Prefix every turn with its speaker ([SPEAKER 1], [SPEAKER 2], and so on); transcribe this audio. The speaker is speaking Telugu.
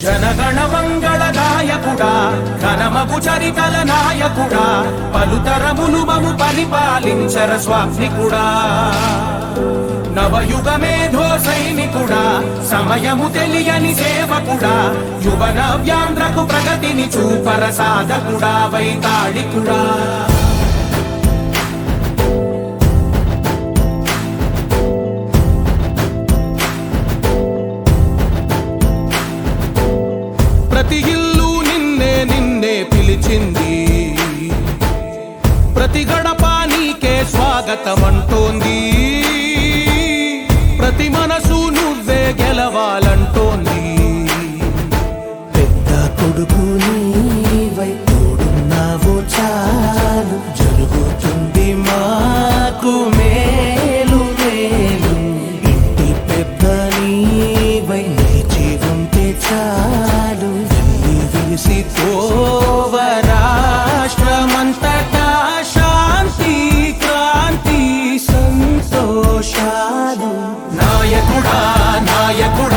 [SPEAKER 1] జనగణ మంగళ నాయకుడా, ఘనమగు చరితల నాయకుడా, పలుతరములు మము పరిపాలించర స్వామికుడా. నవయుగ మేధో సైనికుడా, సమయము తెలియని సేవకుడా, యువన వ్యాంధ్రకు ప్రగతిని చూపర సాధకుడా, వైతాళికుడా. ప్రతి ఇల్లు నిన్నే నిన్నే పిలిచింది, ప్రతి గడప నీకే స్వాగతమంటోంది, ప్రతి మనసు నువ్వే గెలవాలంటోంది.
[SPEAKER 2] పెద్ద కొడుకు నీవై తోడున్నావు చాలు, జరుగుతుంది మాకు మేలు మేలు. ఇంటి పెద్ద నీవై నిలిచి ఉంటే చాలు, విలిసిపోవ రాష్ట్రమంతటా శాంతి క్రాంతి సంతోషాలు.
[SPEAKER 1] నాయకుడా నాయకుడా